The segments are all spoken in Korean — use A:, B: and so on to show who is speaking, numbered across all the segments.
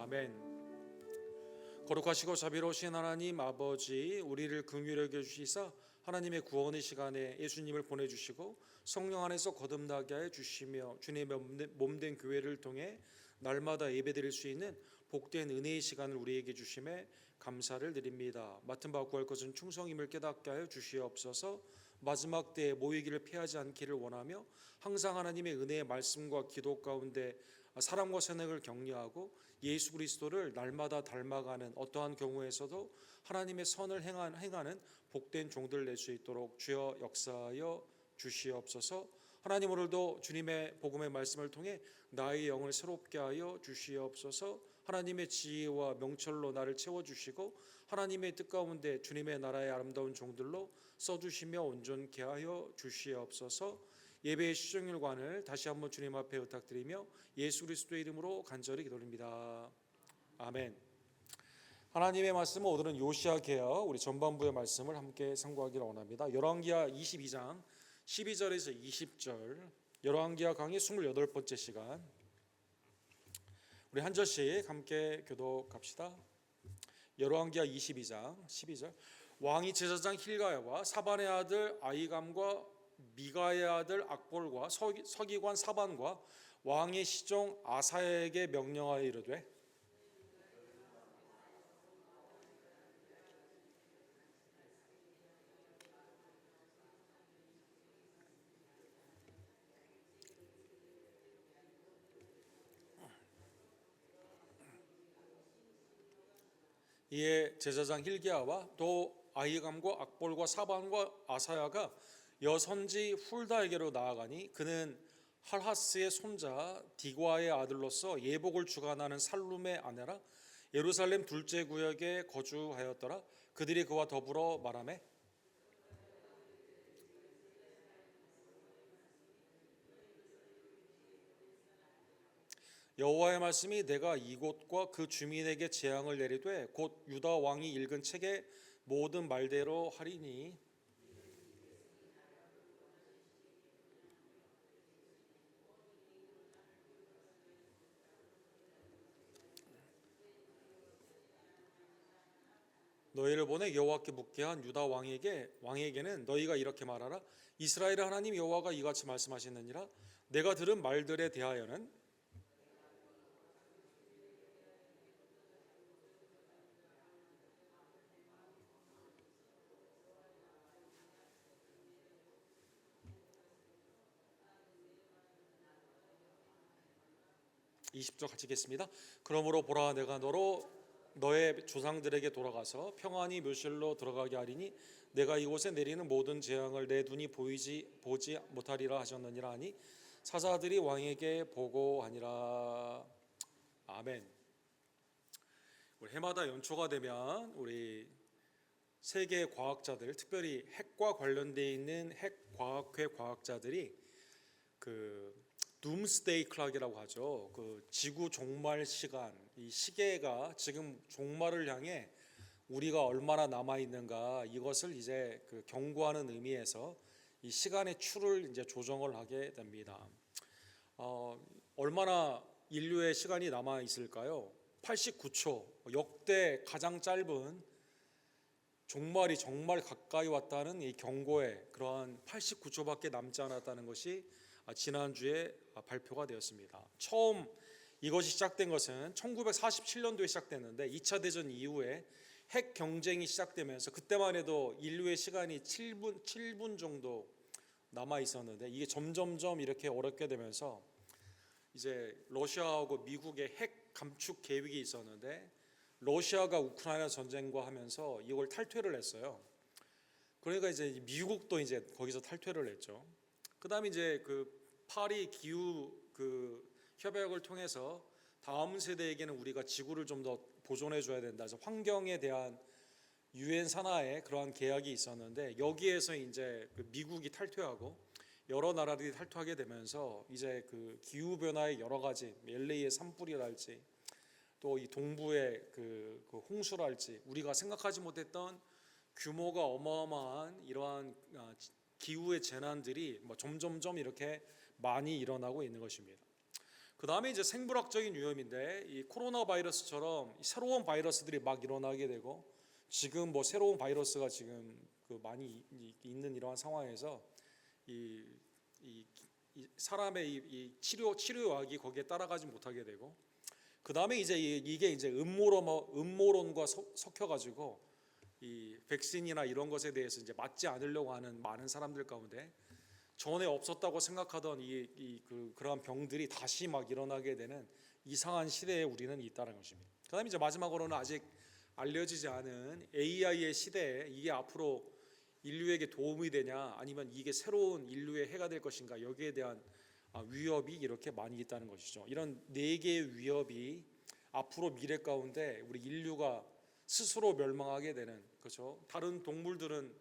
A: 아멘. 거룩하시고 자비로우신 하나님 아버지, 우리를 긍휼히 여겨 주시사 하나님의 구원의 시간에 예수님을 보내주시고 성령 안에서 거듭나게 해 주시며 주님의 몸된 교회를 통해 날마다 예배드릴 수 있는 복된 은혜의 시간을 우리에게 주심에 감사를 드립니다. 맡은 바 구할 것은 충성임을 깨닫게 하여 주시옵소서. 마지막 때에 모이기를 피하지 않기를 원하며 항상 하나님의 은혜의 말씀과 기도 가운데 사랑과 선행을 격려하고 예수 그리스도를 날마다 닮아가는 어떠한 경우에서도 하나님의 선을 행하는 복된 종들 낼 수 있도록 주여 역사하여 주시옵소서. 하나님, 오늘도 주님의 복음의 말씀을 통해 나의 영을 새롭게 하여 주시옵소서. 하나님의 지혜와 명철로 나를 채워주시고 하나님의 뜻 가운데 주님의 나라의 아름다운 종들로 써주시며 온전케 하여 주시옵소서. 예배의 시종일관을 다시 한번 주님 앞에 부탁드리며 예수 그리스도의 이름으로 간절히 기도드립니다. 아멘. 하나님의 말씀은 오늘은 요시야 계어 우리 전반부의 말씀을 함께 상고하기를 원합니다. 열왕기하 22장 12절에서 20절, 열왕기하 강의 28번째 시간, 우리 한 절씩 함께 교독합시다. 열왕기하 22장 12절. 왕이 제사장 힐가야와 사반의 아들 아히감과 미가의 아들 악볼과 서기관 사반과 왕의 시종 아사야에게 명령하여 이르되, 이에 제사장 힐기야와 또 아히감과 악볼과 사반과 아사야가 여선지 훌다에게로 나아가니 그는 할하스의 손자 디과의 아들로서 예복을 주관하는 살룸의 아내라 예루살렘 둘째 구역에 거주하였더라. 그들이 그와 더불어 말하매 여호와의 말씀이 내가 이곳과 그 주민에게 재앙을 내리되 곧 유다 왕이 읽은 책의 모든 말대로 하리니, 너희를 보내 여호와께 묻게 한 유다 왕에게는 너희가 이렇게 말하라. 이스라엘의 하나님 여호와가 이같이 말씀하시느니라. 내가 들은 말들에 대하여는 20절 같이 읽겠습니다. 그러므로 보라, 내가 너의 조상들에게 돌아가서 평안히 묘실로 들어가게 하리니 내가 이곳에 내리는 모든 재앙을 내 눈이 보지 못하리라 하셨느니라 하니 사사들이 왕에게 보고하니라. 아멘. 우리 해마다 연초가 되면 우리 세계 과학자들, 특별히 핵과 관련되어 있는 핵과학회 과학자들이 그 둠스데이 클락이라고 하죠. 그 지구 종말 시간, 이 시계가 지금 종말을 향해 우리가 얼마나 남아 있는가, 이것을 이제 그 경고하는 의미에서 이 시간의 추를 이제 조정을 하게 됩니다. 얼마나 인류의 시간이 남아 있을까요? 89초, 역대 가장 짧은, 종말이 정말 가까이 왔다는 이 경고에 그러한 89초밖에 남지 않았다는 것이 지난주에 발표가 되었습니다. 처음 이것이 시작된 것은 1947년도에 시작됐는데 2차 대전 이후에 핵 경쟁이 시작되면서 그때만 해도 인류의 시간이 7분 정도 남아 있었는데 이게 점점점 이렇게 어렵게 되면서 이제 러시아하고 미국의 핵 감축 계획이 있었는데 러시아가 우크라이나 전쟁과 하면서 이걸 탈퇴를 했어요. 그러니까 이제 미국도 이제 거기서 탈퇴를 했죠. 그다음에 이제 그 파리 기후 그 협약을 통해서 다음 세대에게는 우리가 지구를 좀 더 보존해 줘야 된다. 그래서 환경에 대한 유엔 산하의 그러한 계약이 있었는데 여기에서 이제 그 미국이 탈퇴하고 여러 나라들이 탈퇴하게 되면서 이제 그 기후 변화의 여러 가지 LA의 산불이랄지 또 이 동부의 그 홍수랄지 우리가 생각하지 못했던 규모가 어마어마한 이러한 기후의 재난들이 점점점 이렇게 많이 일어나고 있는 것입니다. 그 다음에 이제 생물학적인 위험인데, 이 코로나 바이러스처럼 새로운 바이러스들이 막 일어나게 되고, 지금 뭐 새로운 바이러스가 지금 그 많이 있는 이러한 상황에서 이, 이 사람의 이 치료약이 거기에 따라가지 못하게 되고, 그 다음에 이제 이게 이제 음모론과 섞여가지고 이 백신이나 이런 것에 대해서 이제 맞지 않으려고 하는 많은 사람들 가운데 전에 없었다고 생각하던 그러한 병들이 다시 막 일어나게 되는 이상한 시대에 우리는 있다는 것입니다. 그다음에 이제 마지막으로는 아직 알려지지 않은 AI의 시대에 이게 앞으로 인류에게 도움이 되냐, 아니면 이게 새로운 인류의 해가 될 것인가, 여기에 대한 위협이 이렇게 많이 있다는 것이죠. 이런 네 개의 위협이 앞으로 미래 가운데 우리 인류가 스스로 멸망하게 되는, 그렇죠. 다른 동물들은,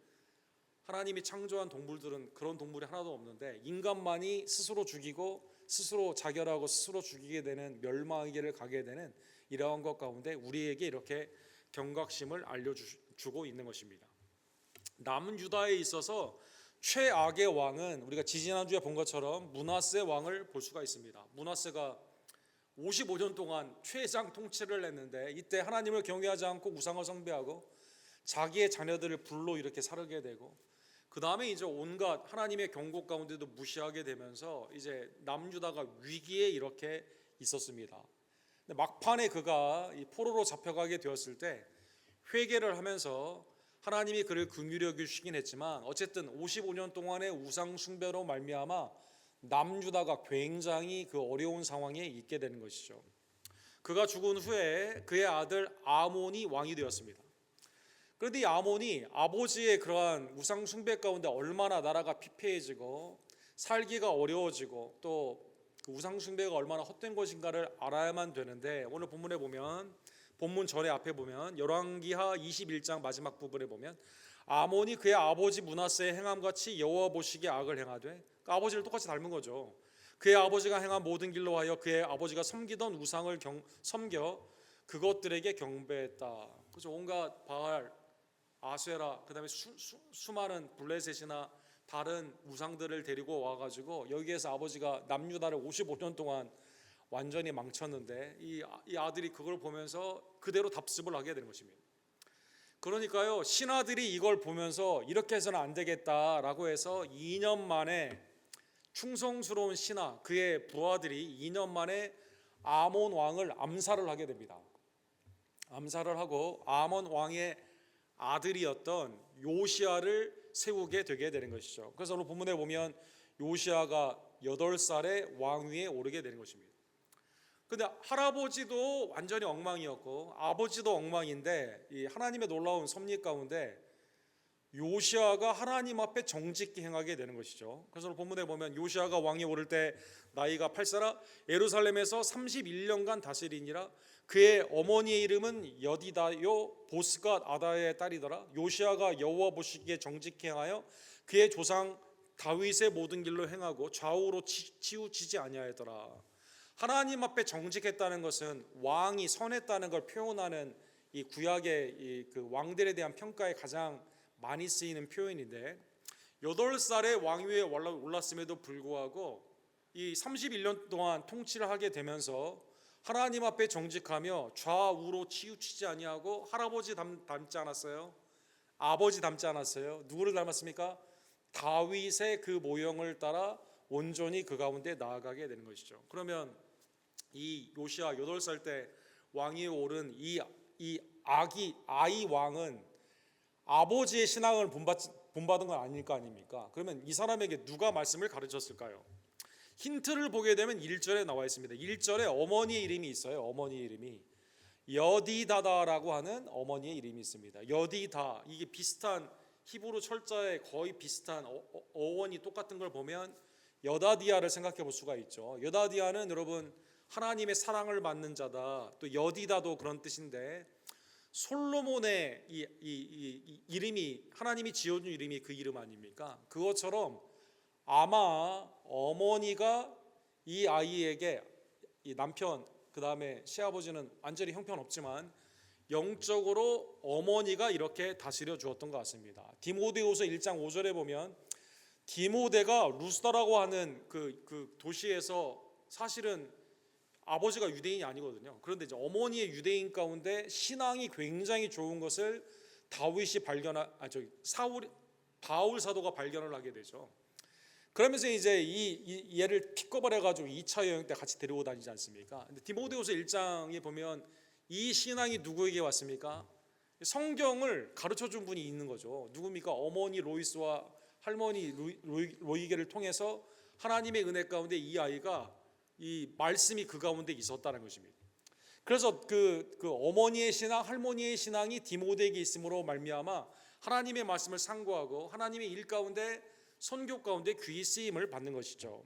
A: 하나님이 창조한 동물들은 그런 동물이 하나도 없는데 인간만이 스스로 죽이고 스스로 자결하고 스스로 죽이게 되는, 멸망의 길을 가게 되는 이러한 것 가운데 우리에게 이렇게 경각심을 알려주고 있는 것입니다. 남은 유다에 있어서 최악의 왕은 우리가 지지난주에 본 것처럼 므낫세 왕을 볼 수가 있습니다. 므낫세가 55년 동안 최장 통치를 했는데, 이때 하나님을 경외하지 않고 우상을 숭배하고 자기의 자녀들을 불로 이렇게 사르게 되고, 그 다음에 이제 온갖 하나님의 경고 가운데도 무시하게 되면서 이제 남유다가 위기에 이렇게 있었습니다. 근데 막판에 그가 이 포로로 잡혀가게 되었을 때 회개를 하면서 하나님이 그를 긍휼히 여기시긴 했지만, 어쨌든 55년 동안의 우상 숭배로 말미암아 남유다가 굉장히 그 어려운 상황에 있게 되는 것이죠. 그가 죽은 후에 그의 아들 아몬이 왕이 되었습니다. 그런데 이 아몬이 아버지의 그러한 우상 숭배 가운데 얼마나 나라가 피폐해지고 살기가 어려워지고 또 그 우상 숭배가 얼마나 헛된 것인가를 알아야만 되는데, 오늘 본문에 보면, 본문 전에 앞에 보면 열왕기하 21장 마지막 부분에 보면 아몬이 그의 아버지 므낫세의 행함같이 여호와 보시기에 악을 행하되, 그러니까 아버지를 똑같이 닮은 거죠. 그의 아버지가 행한 모든 길로 하여 그의 아버지가 섬기던 우상을 섬겨 그것들에게 경배했다. 그래서 온갖 바알, 아세라, 그다음에 수많은 블레셋이나 다른 우상들을 데리고 와가지고 여기에서 아버지가 남유다를 55년 동안 완전히 망쳤는데, 이 아들이 그걸 보면서 그대로 답습을 하게 되는 것입니다. 그러니까요, 신하들이 이걸 보면서 이렇게 해서는 안 되겠다라고 해서 2년 만에 충성스러운 신하, 그의 부하들이 2년 만에 아몬 왕을 암살을 하게 됩니다. 암살을 하고 아몬 왕의 아들이었던 요시아를 세우게 되게 되는 것이죠. 그래서 오늘 본문에 보면 요시아가 8살에 왕위에 오르게 되는 것입니다. 근데 할아버지도 완전히 엉망이었고 아버지도 엉망인데, 이 하나님의 놀라운 섭리 가운데 요시아가 하나님 앞에 정직히 행하게 되는 것이죠. 그래서 오늘 본문에 보면 요시아가 왕위에 오를 때 나이가 8세라 예루살렘에서 31년간 다스리니라. 그의 어머니의 이름은 여디다요 보스갓 아다의 딸이더라. 요시아가 여호와 보시기에 정직히 행하여 그의 조상 다윗의 모든 길로 행하고 좌우로 치우치지 아니하였더라. 하나님 앞에 정직했다는 것은 왕이 선했다는 걸 표현하는 이 구약의 그 왕들에 대한 평가에 가장 많이 쓰이는 표현인데, 8살에 왕위에 올랐음에도 불구하고 이 31년 동안 통치를 하게 되면서 하나님 앞에 정직하며 좌우로 치우치지 아니하고, 할아버지 닮지 않았어요? 아버지 닮지 않았어요? 누구를 닮았습니까? 다윗의 그 모형을 따라 온전히 그 가운데 나아가게 되는 것이죠. 그러면 이 요시아 8살 때 왕위에 오른 이 아이 왕은 아버지의 신앙을 본받은 건 아닐 거 아닙니까? 그러면 이 사람에게 누가 말씀을 가르쳤을까요? 힌트를 보게 되면 1절에 나와 있습니다. 1절에 어머니의 이름이 있어요. 어머니의 이름이 여디다다라고 하는 어머니의 이름이 있습니다. 여디다, 이게 비슷한 히브리 철자에 거의 비슷한 어원이 똑같은 걸 보면 여다디아를 생각해 볼 수가 있죠. 여다디아는 여러분 하나님의 사랑을 받는 자다. 또 여디다도 그런 뜻인데, 솔로몬의 이 이름이, 하나님이 지어준 이름이 그 이름 아닙니까? 그것처럼 아마 어머니가 이 아이에게, 이 남편 그 다음에 시아버지는 완전히 형편없지만 영적으로 어머니가 이렇게 다스려 주었던 것 같습니다. 디모데후서 1장 5절에 보면 디모데가 루스다라고 하는 그 도시에서 사실은 아버지가 유대인이 아니거든요. 그런데 이제 어머니의 유대인 가운데 신앙이 굉장히 좋은 것을 다윗이 사울 바울 사도가 발견을 하게 되죠. 그러면서 이제 이 얘를 픽업을 해가지고 2차 여행 때 같이 데리고 다니지 않습니까? 근데 디모데후서 1장에 보면 이 신앙이 누구에게 왔습니까? 성경을 가르쳐 준 분이 있는 거죠. 누굽니까? 어머니 로이스와 할머니 로이게를 통해서 하나님의 은혜 가운데 이 아이가 이 말씀이 그 가운데 있었다는 것입니다. 그래서 그 어머니의 신앙, 할머니의 신앙이 디모데에게 있음으로 말미암아 하나님의 말씀을 상고하고 하나님의 일 가운데 선교 가운데 귀히 쓰임을 받는 것이죠.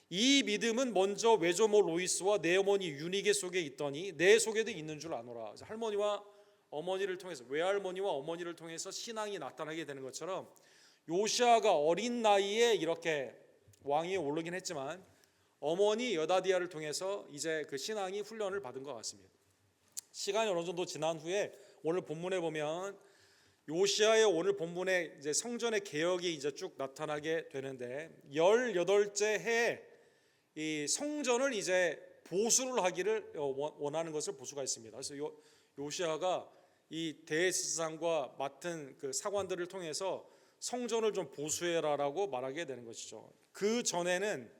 A: 이 믿음은 먼저 외조모 로이스와 내 어머니 유니게 속에 있더니 내 속에도 있는 줄 아노라. 할머니와 어머니를 통해서, 외할머니와 어머니를 통해서 신앙이 나타나게 되는 것처럼 요시아가 어린 나이에 이렇게 왕위에 오르긴 했지만 어머니 여다디아를 통해서 이제 그 신앙이 훈련을 받은 것 같습니다. 시간이 어느 정도 지난 후에 오늘 본문에 보면 요시아의 오늘 본문에 이제 성전의 개혁이 이제 쭉 나타나게 되는데 18째 해에 이 성전을 이제 보수를 하기를 원하는 것을 볼 수가 있습니다. 그래서 요시아가 이 대제사장과 맡은 그 사관들을 통해서 성전을 좀 보수해라라고 말하게 되는 것이죠. 그 전에는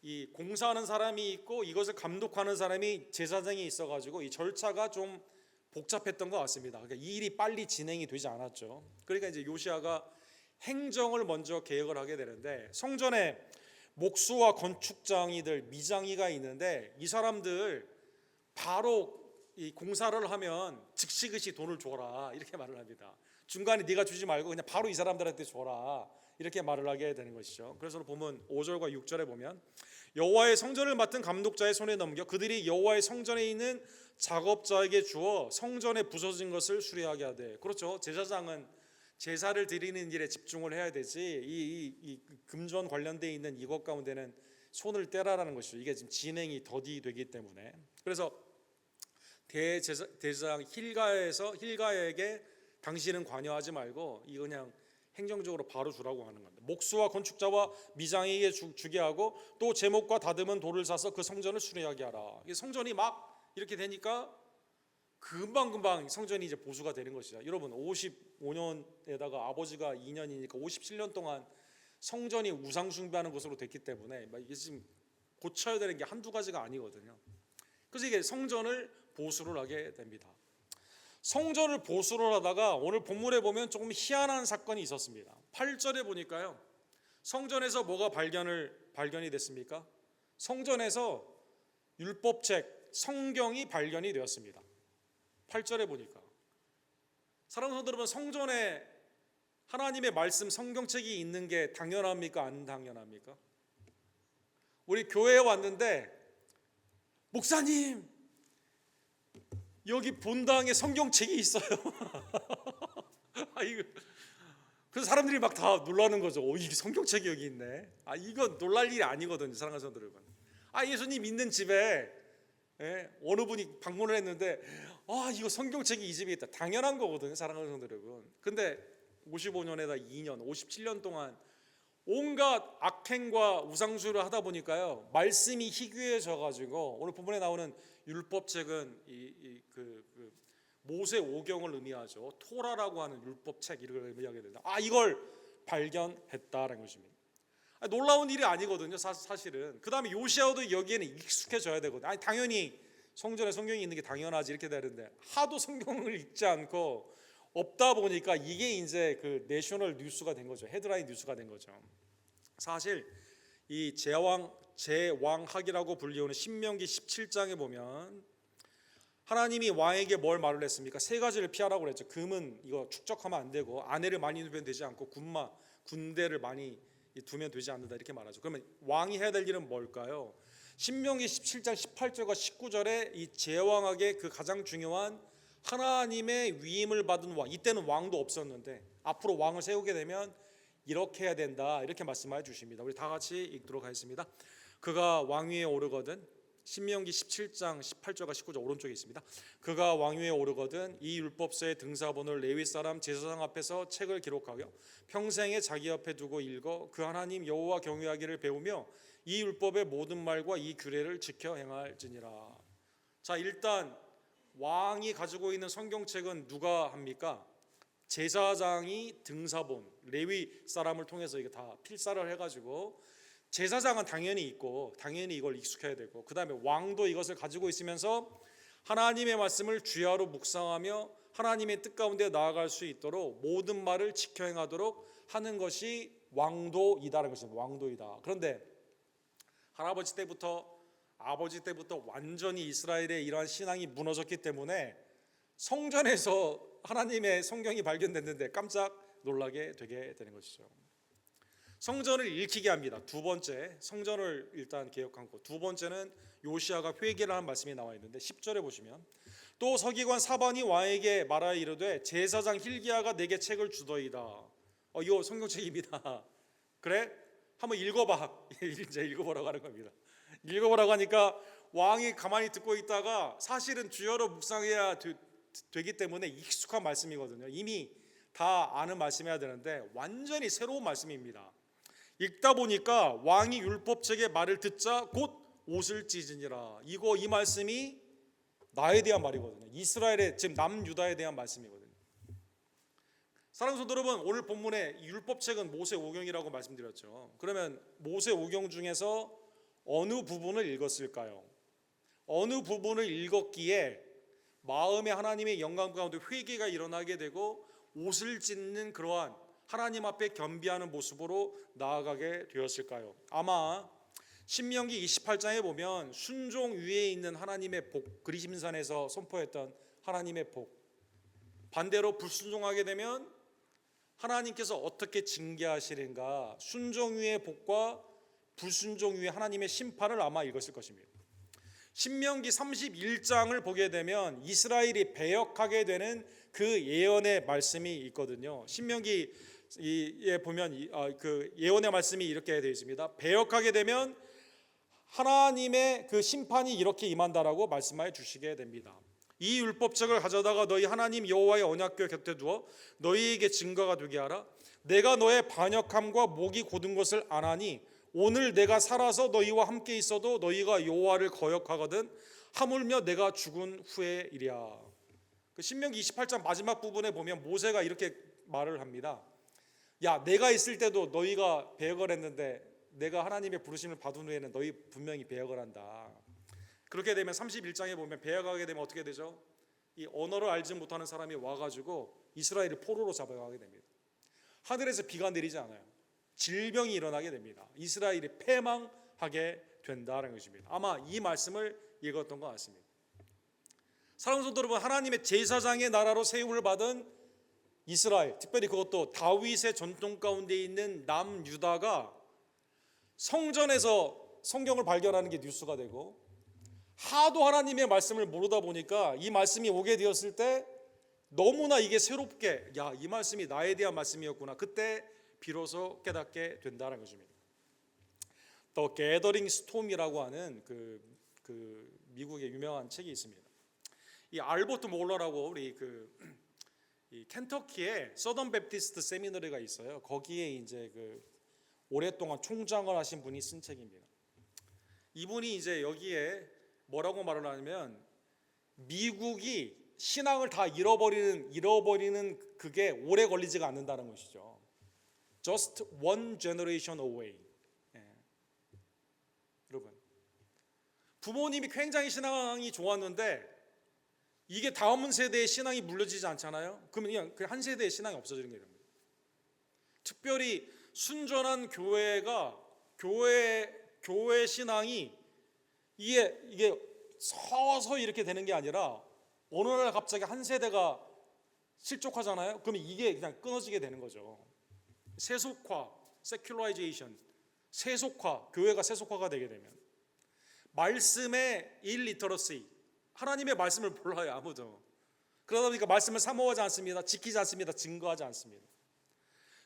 A: 이 공사하는 사람이 있고 이것을 감독하는 사람이 제사장이 있어가지고 이 절차가 좀 복잡했던 것 같습니다. 그러니까 이 일이 빨리 진행이 되지 않았죠. 그러니까 이제 요시아가 행정을 먼저 개혁을 하게 되는데 성전에 목수와 건축장이들 미장이가 있는데 이 사람들 바로 이 공사를 하면 즉시즉시 돈을 줘라 이렇게 말을 합니다. 중간에 네가 주지 말고 그냥 바로 이 사람들한테 줘라 이렇게 말을 하게 되는 것이죠. 그래서 보면 5절과 6절에 보면 여호와의 성전을 맡은 감독자의 손에 넘겨 그들이 여호와의 성전에 있는 작업자에게 주어 성전에 부서진 것을 수리하게 하되. 그렇죠. 제사장은 제사를 드리는 일에 집중을 해야 되지 이 금전 관련돼 있는 이것 가운데는 손을 떼라라는 것이죠. 이게 지금 진행이 더디 되기 때문에. 그래서 대제사장 힐가야에게 당신은 관여하지 말고 이거 그냥 행정적으로 바로 주라고 하는 겁니다. 목수와 건축자와 미장에게 주게 하고 또 제목과 다듬은 돌을 사서 그 성전을 수리하게 하라. 성전이 막 이렇게 되니까 금방 성전이 이제 보수가 되는 것이죠. 여러분 55년에다가 아버지가 2년이니까 57년 동안 성전이 우상 숭배하는 것으로 됐기 때문에 이게 지금 고쳐야 되는 게 한두 가지가 아니거든요. 그래서 이게 성전을 보수를 하게 됩니다. 성전을 보수를 하다가 오늘 본문에 보면 조금 희한한 사건이 있었습니다. 8절에 보니까요. 성전에서 뭐가 발견이 됐습니까? 성전에서 율법책, 성경이 발견이 되었습니다. 8절에 보니까. 사랑하는 성도 여러분, 성전에 하나님의 말씀 성경책이 있는 게 당연합니까? 안 당연합니까? 우리 교회에 왔는데 목사님 여기 본당에 성경책이 있어요. 그래서 사람들이 막 다 놀라는 거죠. 이게 성경책이 여기 있네. 이거 놀랄 일이 아니거든요, 사랑하는 성도 여러분. 예수님 있는 집에 어느 분이 방문을 했는데 이거 성경책이 이 집에 있다. 당연한 거거든요, 사랑하는 성도 여러분. 근데 55년에다 2년, 57년 동안 온갖 악행과 우상숭배를 하다 보니까요, 말씀이 희귀해져 가지고 오늘 본문에 나오는 율법책은 모세 오경을 의미하죠. 토라라고 하는 율법책 이걸 의미하게 된다. 이걸 발견했다라는 것입니다. 놀라운 일이 아니거든요, 사실은. 그 다음에 요시아도 여기에는 익숙해져야 되거든요. 당연히 성전에 성경이 있는 게 당연하지 이렇게 되는데 하도 성경을 읽지 않고 없다 보니까 이게 이제 그 내셔널 뉴스가 된 거죠. 헤드라인 뉴스가 된 거죠. 사실 이 제왕학이라고 불리우는 신명기 17장에 보면 하나님이 왕에게 뭘 말을 했습니까? 세 가지를 피하라고 그랬죠. 금은 이거 축적하면 안 되고 아내를 많이 두면 되지 않고 군대를 많이 두면 되지 않는다 이렇게 말하죠. 그러면 왕이 해야 될 일은 뭘까요? 신명기 17장 18절과 19절에 이 제왕학의 그 가장 중요한 하나님의 위임을 받은 왕, 이때는 왕도 없었는데 앞으로 왕을 세우게 되면 이렇게 해야 된다 이렇게 말씀해 주십니다. 우리 다 같이 읽도록 하겠습니다. 그가 왕위에 오르거든, 신명기 17장 18절과 19절 오른쪽에 있습니다. 그가 왕위에 오르거든 이 율법서의 등사본을 레위 사람 제사장 앞에서 책을 기록하여 평생에 자기 옆에 두고 읽어 그 하나님 여호와 경외하기를 배우며 이 율법의 모든 말과 이 규례를 지켜 행할지니라. 자, 일단 왕이 가지고 있는 성경책은 누가 합니까? 제사장이 등사본 레위 사람을 통해서 이게 다 필사를 해가지고, 제사장은 당연히 있고 당연히 이걸 익숙해야 되고, 그 다음에 왕도 이것을 가지고 있으면서 하나님의 말씀을 주야로 묵상하며 하나님의 뜻 가운데 나아갈 수 있도록 모든 말을 지켜 행하도록 하는 것이 왕도이다라는 것입니다. 왕도이다. 그런데 할아버지 때부터 아버지 때부터 완전히 이스라엘의 이러한 신앙이 무너졌기 때문에 성전에서 하나님의 성경이 발견됐는데 깜짝 놀라게 되게 되는 것이죠. 성전을 읽히게 합니다. 두 번째, 성전을 일단 개혁한 것. 두 번째는 요시야가 회개를 하는 말씀이 나와 있는데 10절에 보시면, 또 서기관 사반이 왕에게 말하여 이르되 제사장 hil기야가 내게 책을 주더이다. 이거 성경책입니다. 그래? 한번 읽어봐. 이제 읽어보라고 하는 겁니다. 읽어보라고 하니까 왕이 가만히 듣고 있다가, 사실은 주여로 묵상해야 되기 때문에 익숙한 말씀이거든요. 이미 다 아는 말씀이어야 되는데 완전히 새로운 말씀입니다. 읽다 보니까 왕이 율법책의 말을 듣자 곧 옷을 찢으니라. 이 말씀이 나에 대한 말이거든요. 이스라엘의, 지금 남유다에 대한 말씀이거든요. 사랑하는 성도 여러분, 오늘 본문의 율법책은 모세오경이라고 말씀드렸죠. 그러면 모세오경 중에서 어느 부분을 읽었을까요? 어느 부분을 읽었기에 마음에 하나님의 영광 가운데 회개가 일어나게 되고 옷을 찢는 그러한 하나님 앞에 겸비하는 모습으로 나아가게 되었을까요? 아마 신명기 28장에 보면 순종 위에 있는 하나님의 복, 그리심산에서 선포했던 하나님의 복, 반대로 불순종하게 되면 하나님께서 어떻게 징계하시는가, 순종 위의 복과 불순종 위의 하나님의 심판을 아마 읽었을 것입니다. 신명기 31장을 보게 되면 이스라엘이 배역하게 되는 그 예언의 말씀이 있거든요. 신명기에 보면 그 예언의 말씀이 이렇게 되어 있습니다. 배역하게 되면 하나님의 그 심판이 이렇게 임한다라고 말씀하여 주시게 됩니다. 이 율법책을 가져다가 너희 하나님 여호와의 언약궤 곁에 두어 너희에게 증거가 되게 하라. 내가 너의 반역함과 목이 곧은 것을 안하니 오늘 내가 살아서 너희와 함께 있어도 너희가 여호와를 거역하거든 하물며 내가 죽은 후에이랴. 그 신명기 28장 마지막 부분에 보면 모세가 이렇게 말을 합니다. 야, 내가 있을 때도 너희가 배역을 했는데 내가 하나님의 부르심을 받은 후에는 너희 분명히 배역을 한다. 그렇게 되면 31장에 보면 배역하게 되면 어떻게 되죠? 이 언어를 알지 못하는 사람이 와가지고 이스라엘을 포로로 잡아가게 됩니다. 하늘에서 비가 내리지 않아요. 질병이 일어나게 됩니다. 이스라엘이 패망하게 된다는 것입니다. 아마 이 말씀을 읽었던 것 같습니다. 사랑하는 성도 여러분, 하나님의 제사장의 나라로 세움을 받은 이스라엘, 특별히 그것도 다윗의 전통 가운데 있는 남유다가 성전에서 성경을 발견하는 게 뉴스가 되고, 하도 하나님의 말씀을 모르다 보니까 이 말씀이 오게 되었을 때 너무나 이게 새롭게, 야, 이 말씀이 나에 대한 말씀이었구나, 그때 비로소 깨닫게 된다는 것입니다. 더 게더링 스톰이라고 하는 그 미국의 유명한 책이 있습니다. 이 알버트 몰러라고 우리 이 켄터키에 서던 베프티스트 세미너리가 있어요. 거기에 이제 오랫동안 총장을 하신 분이 쓴 책입니다. 이분이 이제 여기에 뭐라고 말을 하냐면, 미국이 신앙을 다 잃어버리는 그게 오래 걸리지가 않는다는 것이죠. Just one generation away. 여러분, 부모님이 굉장히 신앙이 좋았는데 이게 다음 세대의 신앙이 물려지지 않잖아요. 그러면 그냥 한 세대의 신앙이 없어지는 거예요. 특별히 순전한 교회가 교회 신앙이 이게 서서히 이렇게 되는 게 아니라 어느 날 갑자기 한 세대가 실족하잖아요. 그러면 이게 그냥 끊어지게 되는 거죠. 세속화, 세큘라이제이션, 세속화, 교회가 세속화가 되게 되면, 말씀의 일리터러시, 하나님의 말씀을 몰라요, 아무도. 그러다 보니까 말씀을 사모하지 않습니다. 지키지 않습니다. 증거하지 않습니다.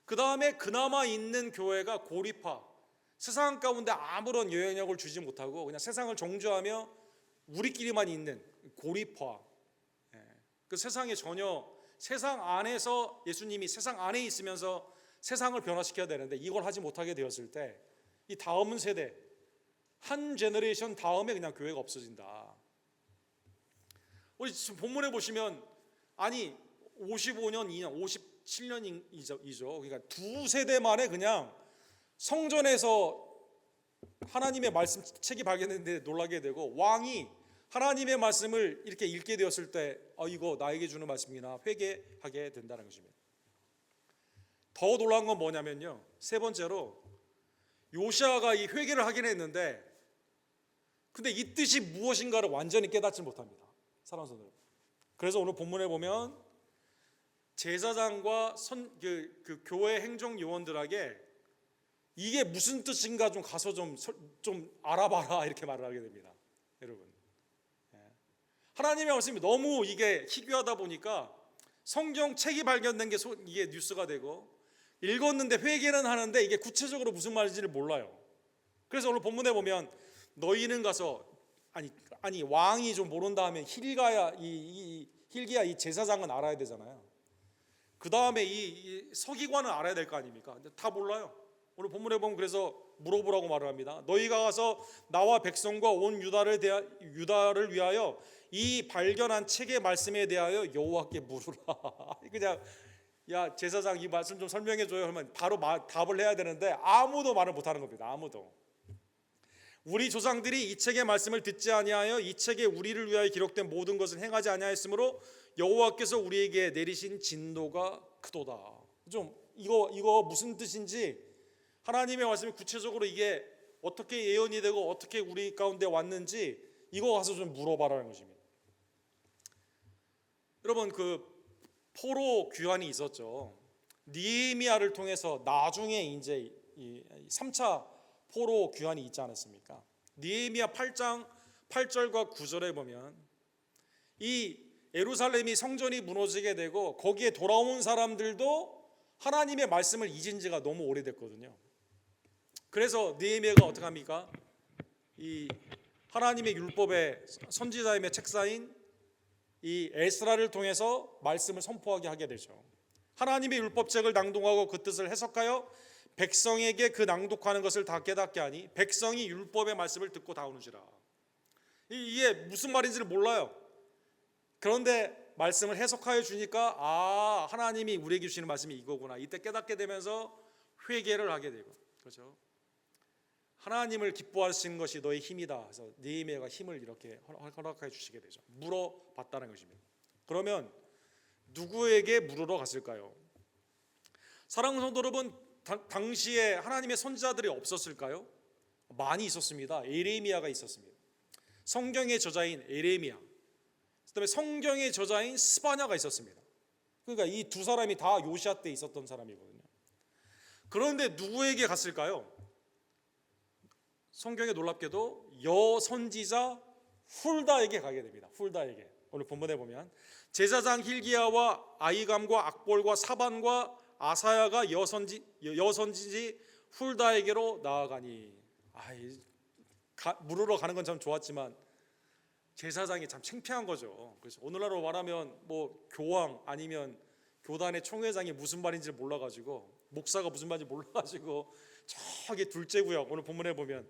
A: 그 다음에 그나마 있는 교회가 고립화, 세상 가운데 아무런 영향력을 주지 못하고 그냥 세상을 정죄하며 우리끼리만 있는 고립화. 그 세상에 전혀, 세상 안에서 예수님이 세상 안에 있으면서 세상을 변화시켜야 되는데 이걸 하지 못하게 되었을 때 이 다음 세대, 한 제너레이션 다음에 그냥 교회가 없어진다. 우리 지금 본문에 보시면 아니 55년, 2년, 57년이죠. 그러니까 두 세대 만에 그냥 성전에서 하나님의 말씀 책이 발견했는데 놀라게 되고, 왕이 하나님의 말씀을 이렇게 읽게 되었을 때 이거 나에게 주는 말씀이나 회개하게 된다는 것입니다. 더 놀라운 건 뭐냐면요, 세 번째로 요시아가 이 회개를 하긴 했는데 근데 이 뜻이 무엇인가를 완전히 깨닫지 못합니다, 사랑하는 성도 여러분. 그래서 오늘 본문에 보면 제사장과 그 교회 행정 요원들에게 이게 무슨 뜻인가 좀 가서 좀 알아봐라 이렇게 말을 하게 됩니다. 여러분, 하나님의 말씀이 너무 이게 희귀하다 보니까 성경 책이 발견된 게 이게 뉴스가 되고, 읽었는데 회개는 하는데 이게 구체적으로 무슨 말인지를 몰라요. 그래서 오늘 본문에 보면 너희는 가서 아니 왕이 좀 모른다 하면 힐기야 이 제사장은 알아야 되잖아요. 그 다음에 이 서기관은 알아야 될 거 아닙니까? 근데 다 몰라요. 오늘 본문에 보면 그래서 물어보라고 말을 합니다. 너희가 가서 나와 백성과 온 유다를 위하여 이 발견한 책의 말씀에 대하여 여호와께 물으라. 그냥 야 제사장 이 말씀 좀 설명해 줘요 하면 바로 답을 해야 되는데 아무도 말을 못하는 겁니다. 아무도. 우리 조상들이 이 책의 말씀을 듣지 아니하여 이 책에 우리를 위하여 기록된 모든 것을 행하지 아니하였으므로 여호와께서 우리에게 내리신 진노가 크도다. 좀 이거 무슨 뜻인지, 하나님의 말씀이 구체적으로 이게 어떻게 예언이 되고 어떻게 우리 가운데 왔는지 이거 가서 좀 물어봐라는 것입니다. 여러분, 그 포로 귀환이 있었죠. 느헤미야를 통해서 나중에 이제 이 3차 포로 귀환이 있지 않았습니까? 느헤미야 8장 8절과 9절에 보면 이 예루살렘이 성전이 무너지게 되고 거기에 돌아온 사람들도 하나님의 말씀을 잊은 지가 너무 오래됐거든요. 그래서 느헤미야가 어떻게 합니까? 이 하나님의 율법의 선지자의 책사인 이 에스라를 통해서 말씀을 선포하게 하게 되죠. 하나님의 율법책을 낭독하고 그 뜻을 해석하여 백성에게 그 낭독하는 것을 다 깨닫게 하니 백성이 율법의 말씀을 듣고 다오는지라. 이게 무슨 말인지를 몰라요. 그런데 말씀을 해석하여 주니까 하나님이 우리에게 주시는 말씀이 이거구나. 이때 깨닫게 되면서 회개를 하게 되고, 그렇죠? 하나님을 기뻐하시는 것이 너의 힘이다. 그래서 느헤미야가 힘을 이렇게 허락해 주시게 되죠. 물어봤다는 것입니다. 그러면 누구에게 물으러 갔을까요? 사랑하는 성도 여러분, 당시에 하나님의 선지자들이 없었을까요? 많이 있었습니다. 에레미야가 있었습니다. 성경의 저자인 에레미야, 그다음에 성경의 저자인 스바냐가 있었습니다. 그러니까 이 두 사람이 다 요시아 때 있었던 사람이거든요. 그런데 누구에게 갔을까요? 성경에 놀랍게도 여선지자 훌다에게 가게 됩니다. 훌다에게. 오늘 본문에 보면 제사장 힐기야와 아이감과 악볼과 사반과 아사야가 여선지지 훌다에게로 나아가니. 물으러 가는 건 참 좋았지만 제사장이 참 창피한 거죠. 그래서 오늘날로 말하면 뭐 교황 아니면 교단의 총회장이 무슨 말인지 몰라가지고, 목사가 무슨 말인지 몰라가지고 저기 둘째 구역, 오늘 본문에 보면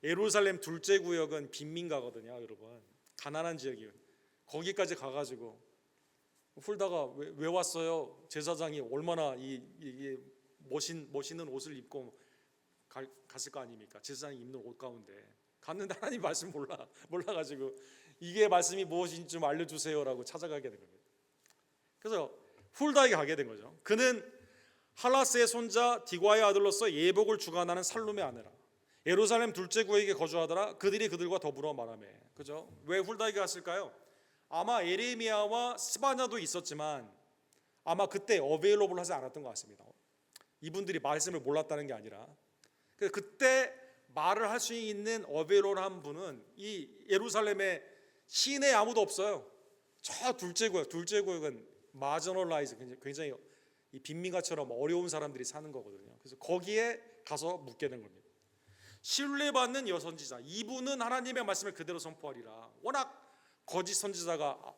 A: 예루살렘 둘째 구역은 빈민가거든요, 여러분. 가난한 지역이에요. 거기까지 가가지고 훌다가 왜 왔어요? 제사장이 얼마나 이 멋있는 옷을 입고 갔을 거 아닙니까? 제사장이 입는 옷 가운데 갔는데 하나님 말씀 몰라가지고 이게 말씀이 무엇인지 좀 알려주세요라고 찾아가게 된 겁니다. 그래서 훌다에게 가게 된 거죠. 그는 할라스의 손자 디과의 아들로서 예복을 주관하는 살룸의 아내라. 예루살렘 둘째 구역에 거주하더라. 그들이 그들과 더불어 말하며. 그죠? 왜 훌다에게 갔을까요? 아마 에레미야와 스바냐도 있었지만 아마 그때 어베일러블 하지 않았던 것 같습니다. 이분들이 말씀을 몰랐다는 게 아니라 그때 말을 할 수 있는 어베일러블한 분은 이 예루살렘의 시내에 아무도 없어요. 저 둘째 구역은 마저널라이즈, 굉장히 이 빈민가처럼 어려운 사람들이 사는 거거든요. 그래서 거기에 가서 묻게 된 겁니다. 신뢰받는 여선지자, 이분은 하나님의 말씀을 그대로 선포하리라. 워낙 거짓 선지자가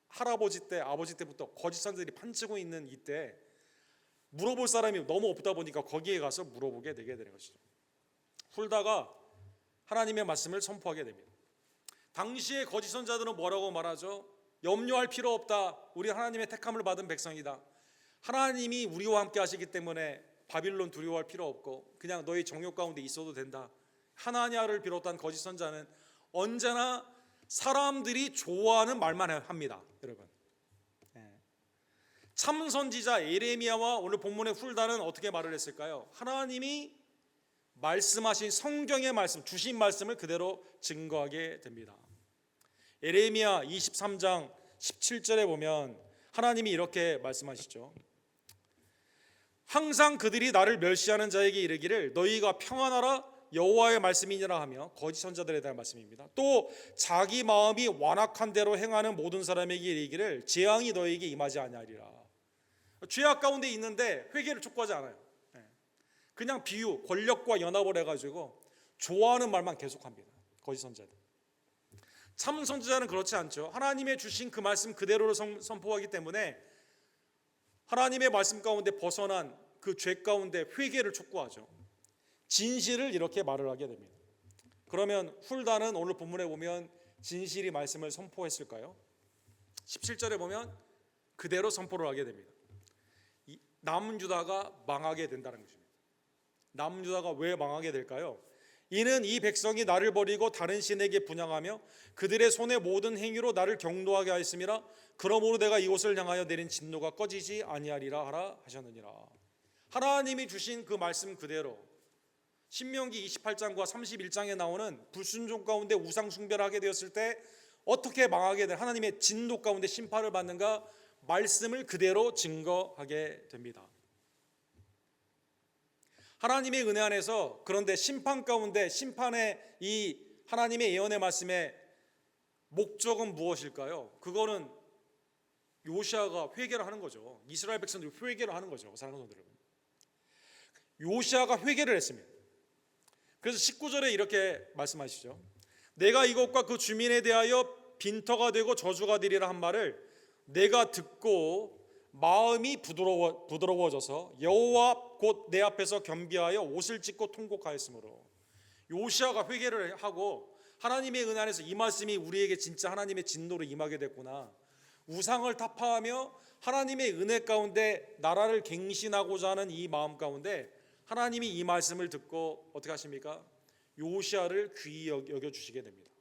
A: 할아버지 때 아버지 때부터 거짓 선지자들이 판치고 있는 이때 물어볼 사람이 너무 없다 보니까 거기에 가서 물어보게 되게 되는 것이죠. 훌다가 하나님의 말씀을 선포하게 됩니다. 당시의 거짓 선자들은 뭐라고 말하죠? 염려할 필요 없다. 우리 하나님의 택함을 받은 백성이다. 하나님이 우리와 함께 하시기 때문에 바빌론 두려워할 필요 없고 그냥 너희 정욕 가운데 있어도 된다. 하나냐를 비롯한 거짓 선자는 언제나 사람들이 좋아하는 말만 합니다. 여러분, 참 선지자 예레미야와 오늘 본문의 훌다는 어떻게 말을 했을까요? 하나님이 말씀하신 성경의 말씀, 주신 말씀을 그대로 증거하게 됩니다. 예레미야 23장 17절에 보면 하나님이 이렇게 말씀하시죠. 항상 그들이 나를 멸시하는 자에게 이르기를 너희가 평안하라 여호와의 말씀이니라 하며 거짓 선자들에 대한 말씀입니다. 또 자기 마음이 완악한 대로 행하는 모든 사람에게 이르기를 재앙이 너희에게 임하지 아니하리라. 죄악 가운데 있는데 회개를 촉구하지 않아요. 그냥 비유, 권력과 연합을 해가지고 좋아하는 말만 계속합니다. 거짓 선자들. 참 선지자는 그렇지 않죠. 하나님의 주신 그 말씀 그대로 선포하기 때문에 하나님의 말씀 가운데 벗어난 그 죄 가운데 회개를 촉구하죠. 진실을 이렇게 말을 하게 됩니다. 그러면 훌다는 오늘 본문에 보면 진실이 말씀을 선포했을까요? 17절에 보면 그대로 선포를 하게 됩니다. 남은 유다가 망하게 된다는 것입니다. 남은 유다가 왜 망하게 될까요? 이는 이 백성이 나를 버리고 다른 신에게 분향하며 그들의 손의 모든 행위로 나를 경노하게 하였음이라. 그러므로 내가 이곳을 향하여 내린 진노가 꺼지지 아니하리라 하라 하셨느니라. 하나님이 주신 그 말씀 그대로 신명기 28장과 31장에 나오는 불순종 가운데 우상 숭배를 하게 되었을 때 어떻게 망하게 된 하나님의 진노 가운데 심판을 받는가 말씀을 그대로 증거하게 됩니다. 하나님의 은혜 안에서 그런데 심판 가운데 심판의 이 하나님의 예언의 말씀의 목적은 무엇일까요? 그거는 요시아가 회개를 하는 거죠. 이스라엘 백성들이 회개를 하는 거죠. 사랑하는 성도 여러분, 요시아가 회개를 했습니다. 그래서 19절에 이렇게 말씀하시죠. 내가 이곳과 그 주민에 대하여 빈터가 되고 저주가 되리라 한 말을 내가 듣고 마음이 부드러워져서 여호와 곧 내 앞에서 겸비하여 옷을 찢고 통곡하였으므로. 요시아가 회개를 하고 하나님의 은혜 안에서 이 말씀이 우리에게 진짜 하나님의 진노로 임하게 됐구나, 우상을 타파하며 하나님의 은혜 가운데 나라를 갱신하고자 하는 이 마음 가운데 하나님이 이 말씀을 듣고 어떻게 하십니까? 요시아를 귀히 여겨주시게 됩니다.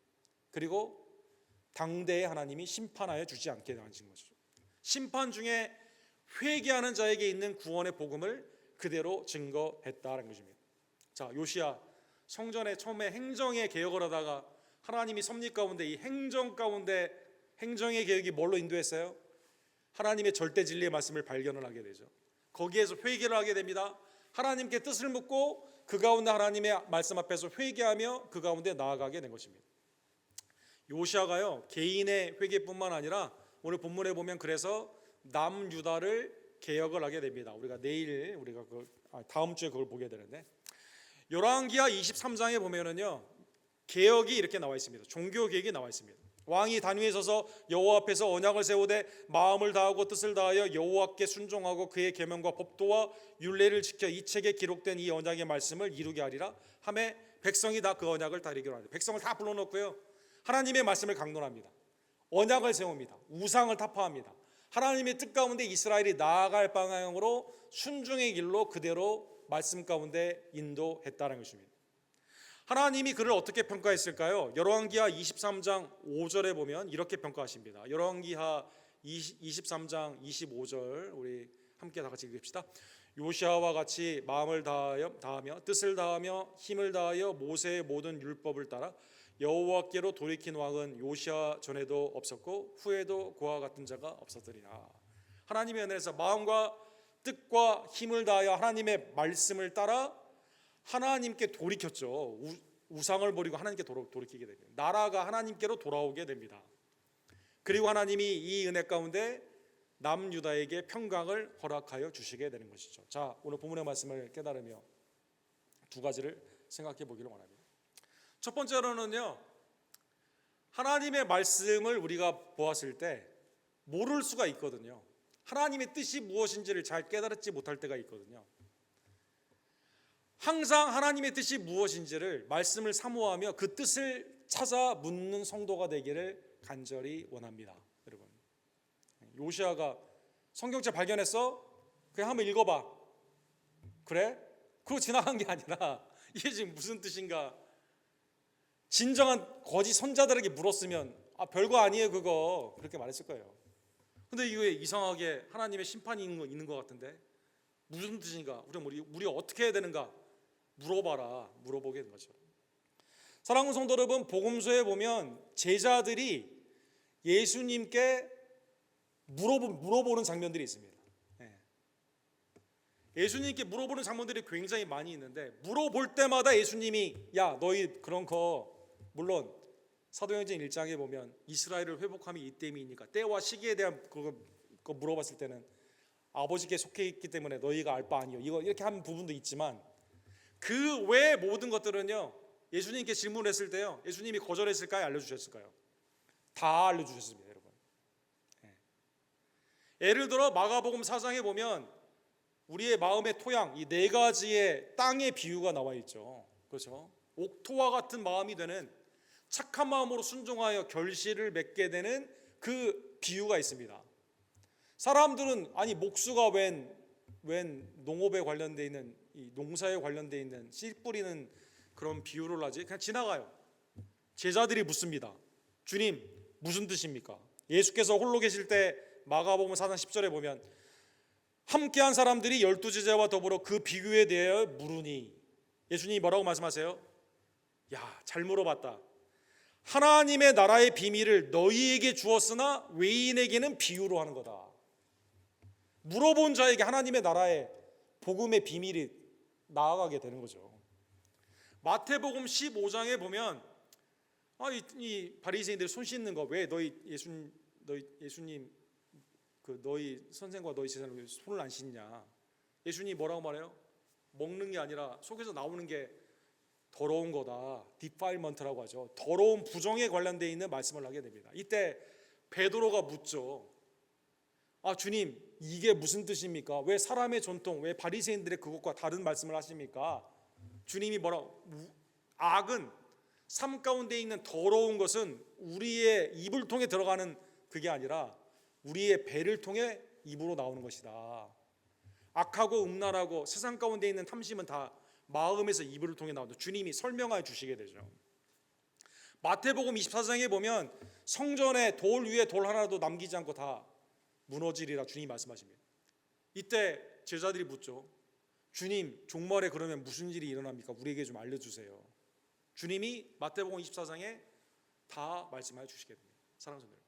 A: 그리고 당대에 하나님이 심판하여 주지 않게 하신 거죠. 심판 중에 회개하는 자에게 있는 구원의 복음을 그대로 증거했다는 것입니다. 자, 요시아 성전에 처음에 행정의 개혁을 하다가 하나님이 섭리 가운데 이 행정 가운데 행정의 개혁이 뭘로 인도했어요? 하나님의 절대 진리의 말씀을 발견을 하게 되죠. 거기에서 회개를 하게 됩니다. 하나님께 뜻을 묻고 그 가운데 하나님의 말씀 앞에서 회개하며 그 가운데 나아가게 된 것입니다. 요시아가요 개인의 회개뿐만 아니라 오늘 본문에 보면 그래서 남유다를 개혁을 하게 됩니다. 우리가 내일 다음 주에 그걸 보게 되는데 열왕기하 23장에 보면은요 개혁이 이렇게 나와 있습니다. 종교 개혁이 나와 있습니다. 왕이 단 위에 서서 여호와 앞에서 언약을 세우되 마음을 다하고 뜻을 다하여 여호와께 순종하고 그의 계명과 법도와 율례를 지켜 이 책에 기록된 이 언약의 말씀을 이루게 하리라 하매 백성이 다 그 언약을 따르기로 합니다. 백성을 다 불러놓고요 하나님의 말씀을 강론합니다. 언약을 세웁니다. 우상을 타파합니다. 하나님의 뜻 가운데 이스라엘이 나아갈 방향으로 순종의 길로 그대로 말씀 가운데 인도했다는 것입니다. 하나님이 그를 어떻게 평가했을까요? 열왕기하 23장 5절에 보면 이렇게 평가하십니다. 열왕기하 23장 25절 우리 함께 다 같이 읽읍시다. 요시아와 같이 마음을 다하며 뜻을 다하며 힘을 다하여 모세의 모든 율법을 따라 여호와께로 돌이킨 왕은 요시아 전에도 없었고 후에도 그와 같은 자가 없었더리라. 하나님의 은혜에서 마음과 뜻과 힘을 다하여 하나님의 말씀을 따라 하나님께 돌이켰죠. 우상을 버리고 하나님께 돌이키게 됩니다. 나라가 하나님께로 돌아오게 됩니다. 그리고 하나님이 이 은혜 가운데 남유다에게 평강을 허락하여 주시게 되는 것이죠. 자, 오늘 본문의 말씀을 깨달으며 두 가지를 생각해 보기를 원합니다. 첫 번째로는요, 하나님의 말씀을 우리가 보았을 때 모를 수가 있거든요. 하나님의 뜻이 무엇인지를 잘 깨달지 못할 때가 있거든요. 항상 하나님의 뜻이 무엇인지를 말씀을 사모하며 그 뜻을 찾아 묻는 성도가 되기를 간절히 원합니다. 여러분, 요시아가 성경책 발견했어? 그냥 한번 읽어봐. 그래? 그러고 지나간 게 아니라 이게 지금 무슨 뜻인가? 진정한 거짓 선자들에게 물었으면 별거 아니에요 그거, 그렇게 말했을 거예요. 근데 이게 이상하게 하나님의 심판이 있는 것 같은데 무슨 뜻인가? 우리 어떻게 해야 되는가? 물어보게 된 거죠. 사랑하는 성도 여러분, 복음서에 보면 제자들이 예수님께 물어보는 장면들이 있습니다. 예수님께 물어보는 장면들이 굉장히 많이 있는데, 물어볼 때마다 예수님이 야 너희 그런 거, 물론 사도행전 1장에 보면 이스라엘을 회복함이 이때임이니까 때와 시기에 대한 그거 물어봤을 때는 아버지께 속해 있기 때문에 너희가 알 바 아니요, 이거 이렇게 하는 부분도 있지만 그 외의 모든 것들은요, 예수님께 질문했을 때요, 예수님이 거절했을까요? 알려주셨을까요? 다 알려주셨습니다, 여러분. 예를 들어 마가복음 4장에 보면 우리의 마음의 토양, 이 네 가지의 땅의 비유가 나와 있죠. 그렇죠? 옥토와 같은 마음이 되는, 착한 마음으로 순종하여 결실을 맺게 되는 그 비유가 있습니다. 사람들은 목수가 웬 농업에 관련되어 있는, 이 농사에 관련되어 있는 씨 뿌리는 그런 비유를 하지, 그냥 지나가요. 제자들이 묻습니다. 주님, 무슨 뜻입니까? 예수께서 홀로 계실 때 마가복음 4장 10절에 보면 함께한 사람들이 12제자와 더불어 그 비유에 대하여 물으니, 예수님이 뭐라고 말씀하세요? 야, 잘 물어봤다. 하나님의 나라의 비밀을 너희에게 주었으나 외인에게는 비유로 하는 거다. 물어본 자에게 하나님의 나라의 복음의 비밀이 나아가게 되는 거죠. 마태복음 15장에 보면 이 바리새인들이 손 씻는 거, 왜 너희 예수님 너희 선생과 너희 제자는 손을 안 씻냐? 예수님이 뭐라고 말해요? 먹는 게 아니라 속에서 나오는 게 더러운 거다. 디파일먼트라고 하죠. 더러운 부정에 관련되어 있는 말씀을 하게 됩니다. 이때 베드로가 묻죠. 주님, 이게 무슨 뜻입니까? 왜 사람의 전통, 왜 바리새인들의 그것과 다른 말씀을 하십니까? 주님이 악은, 삶 가운데 있는 더러운 것은 우리의 입을 통해 들어가는 그게 아니라 우리의 배를 통해 입으로 나오는 것이다. 악하고 음란하고 세상 가운데 있는 탐심은 다 마음에서 입을 통해 나온다. 주님이 설명하여 주시게 되죠. 마태복음 24장에 보면 성전에 돌 위에 돌 하나도 남기지 않고 다 무너지리라 주님이 말씀하십니다. 이때 제자들이 묻죠. 주님, 종말에 그러면 무슨 일이 일어납니까? 우리에게 좀 알려주세요. 주님이 마태복음 24장에 다 말씀하여 주시게 됩니다. 사랑하는 성도 여러분,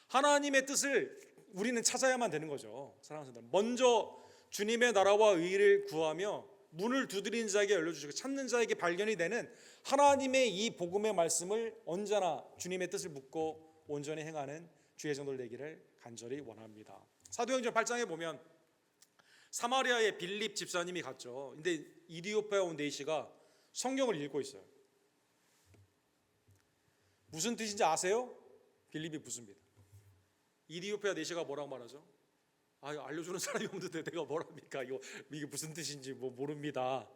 A: 하나님의 뜻을 우리는 찾아야만 되는 거죠. 사랑하는 성도 여러분, 먼저 주님의 나라와 의를 구하며 문을 두드리는 자에게 열려주시고 찾는 자에게 발견이 되는 하나님의 이 복음의 말씀을 언제나 주님의 뜻을 묻고 온전히 행하는 주의 종들 되기를 간절히 원합니다. 사도행전 8장에 보면 사마리아의 빌립 집사님이 갔죠. 근데 이디오피아에 온 네이시가 성경을 읽고 있어요. 무슨 뜻인지 아세요? 빌립이 묻습니다. 이디오피아 네이시가 뭐라고 말하죠? 알려주는 사람이 없는데 내가 뭐랍니까? 이게 무슨 뜻인지 모릅니다.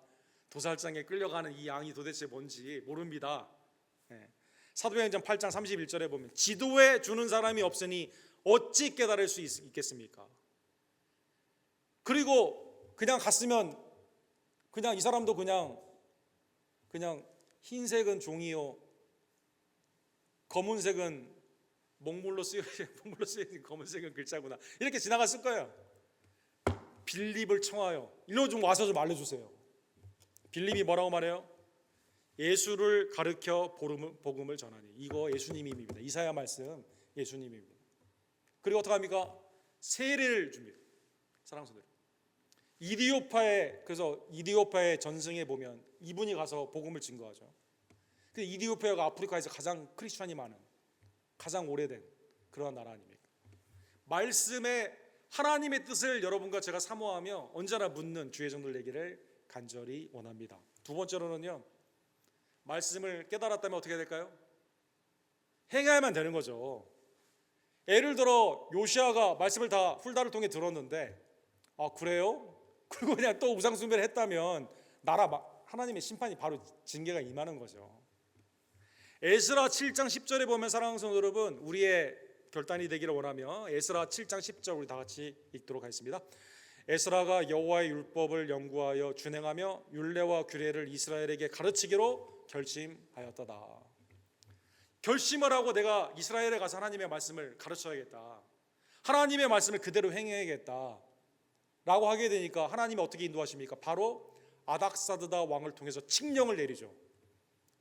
A: 도살장에 끌려가는 이 양이 도대체 뭔지 모릅니다. 사도행전 8장 31절에 보면 지도해 주는 사람이 없으니 어찌 깨달을 수 있겠습니까? 그리고 그냥 갔으면 그냥 이 사람도 그냥 흰색은 종이요, 검은색은 먹물로 쓰여진 검은색은 글자구나, 이렇게 지나갔을 거예요. 빌립을 청하여 일로 좀 와서 좀 알려주세요. 빌립이 뭐라고 말해요? 예수를 가르쳐 복음을 전하니. 이거 예수님입니다. 이사야 말씀 예수님입니다. 그리고 어떻게 합니까? 세례를 줍니다. 사랑하는 성도 여러분, 그래서 이디오피아의 전승에 보면 이분이 가서 복음을 증거하죠. 이디오피아가 아프리카에서 가장 크리스천이 많은, 가장 오래된 그러한 나라 아닙니까? 말씀에 하나님의 뜻을 여러분과 제가 사모하며 언제나 묻는 주의 종들 되기를 간절히 원합니다. 두 번째로는요, 말씀을 깨달았다면 어떻게 될까요? 행해야만 되는 거죠. 예를 들어 요시아가 말씀을 다 훌다를 통해 들었는데 그래요? 그리고 그냥 또 우상숭배를 했다면 하나님의 심판이 바로 징계가 임하는 거죠. 에스라 7장 10절에 보면 사랑하는 성도 여러분, 우리의 결단이 되기를 원하며 에스라 7장 10절 우리 다 같이 읽도록 하겠습니다. 에스라가 여호와의 율법을 연구하여 준행하며 율례와 규례를 이스라엘에게 가르치기로 결심하였다다. 결심을 하고 내가 이스라엘에 가서 하나님의 말씀을 가르쳐야겠다, 하나님의 말씀을 그대로 행해야겠다 라고 하게 되니까 하나님이 어떻게 인도하십니까? 바로 아닥사드다 왕을 통해서 칙령을 내리죠.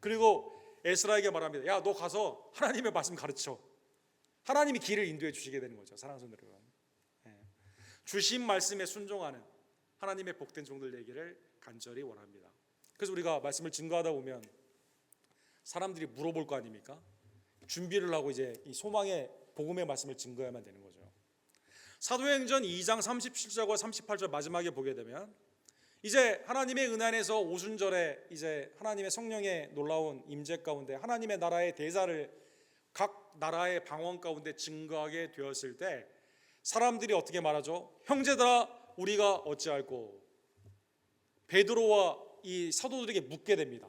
A: 그리고 에스라에게 말합니다. 야, 너 가서 하나님의 말씀 가르쳐. 하나님이 길을 인도해 주시게 되는 거죠. 사랑하는 성도 여러분, 주신 말씀에 순종하는 하나님의 복된 종들 되기를 간절히 원합니다. 그래서 우리가 말씀을 증거하다 보면 사람들이 물어볼 거 아닙니까? 준비를 하고 이제 이 소망의 복음의 말씀을 증거해야만 되는 거죠. 사도행전 2장 37절과 38절 마지막에 보게 되면 이제 하나님의 은혜 안에서 오순절에 이제 하나님의 성령의 놀라운 임재 가운데 하나님의 나라의 대사를 각 나라의 방언 가운데 증거하게 되었을 때 사람들이 어떻게 말하죠? 형제들아, 우리가 어찌할꼬? 베드로와 이 사도들에게 묻게 됩니다.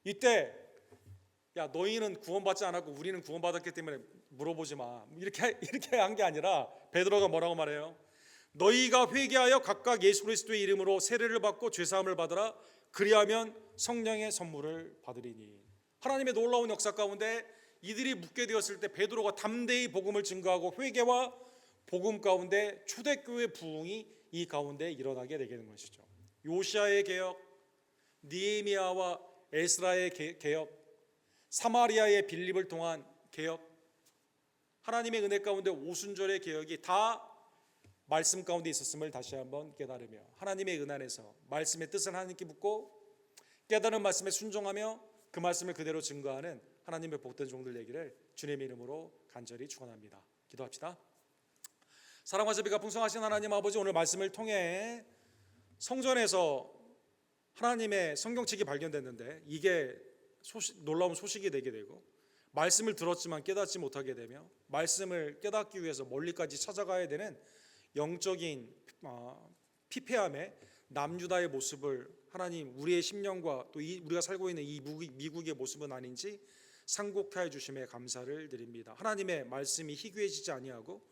A: 이때 야, 너희는 구원받지 않았고 우리는 구원받았기 때문에 물어보지 마, 이렇게 한 게 아니라 베드로가 뭐라고 말해요? 너희가 회개하여 각각 예수 그리스도의 이름으로 세례를 받고 죄사함을 받으라. 그리하면 성령의 선물을 받으리니. 하나님의 놀라운 역사 가운데 이들이 묻게 되었을 때 베드로가 담대히 복음을 증거하고 회개와 복음 가운데 초대교회 부흥이 이 가운데 일어나게 되는 것이죠. 요시아의 개혁, 느헤미야와 에스라의 개혁, 사마리아의 빌립을 통한 개혁, 하나님의 은혜 가운데 오순절의 개혁이 다 말씀 가운데 있었음을 다시 한번 깨달으며 하나님의 은혜 안에서 말씀의 뜻을 하나님께 묻고 깨달은 말씀에 순종하며 그 말씀을 그대로 증거하는 하나님의 복된 종들 되기를 주님의 이름으로 간절히 축원합니다. 기도합시다. 사랑과 자비가 풍성하신 하나님 아버지, 오늘 말씀을 통해 성전에서 하나님의 성경책이 발견됐는데 이게 놀라운 소식이 되게 되고 말씀을 들었지만 깨닫지 못하게 되며 말씀을 깨닫기 위해서 멀리까지 찾아가야 되는 영적인 피폐함의 남유다의 모습을 하나님 우리의 심령과 또 우리가 살고 있는 이 미국의 모습은 아닌지 상고케 해주심에 감사를 드립니다. 하나님의 말씀이 희귀해지지 아니하고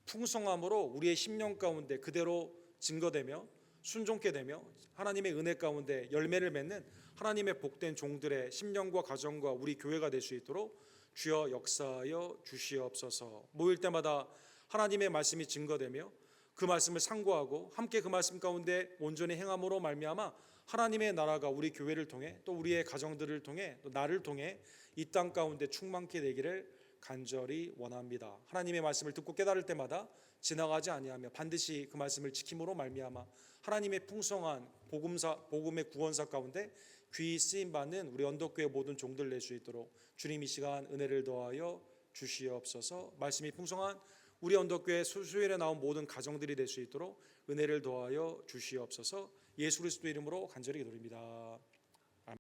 A: 풍성함으로 우리의 심령 가운데 그대로 증거되며 순종케 되며 하나님의 은혜 가운데 열매를 맺는 하나님의 복된 종들의 심령과 가정과 우리 교회가 될 수 있도록 주여 역사하여 주시옵소서. 모일 때마다 하나님의 말씀이 증거되며 그 말씀을 상고하고 함께 그 말씀 가운데 온전히 행함으로 말미암아 하나님의 나라가 우리 교회를 통해 또 우리의 가정들을 통해 또 나를 통해 이 땅 가운데 충만케 되기를 간절히 원합니다. 하나님의 말씀을 듣고 깨달을 때마다 지나가지 아니하며 반드시 그 말씀을 지킴으로 말미암아 하나님의 풍성한 복음의 구원사 가운데 귀히 쓰임 받는 우리 언덕교회 모든 종들 낼 수 있도록 주님 이 시간 은혜를 더하여 주시옵소서. 말씀이 풍성한 우리 언덕교회 수요일에 나온 모든 가정들이 될 수 있도록 은혜를 더하여 주시옵소서. 예수 그리스도 이름으로 간절히 기도드립니다.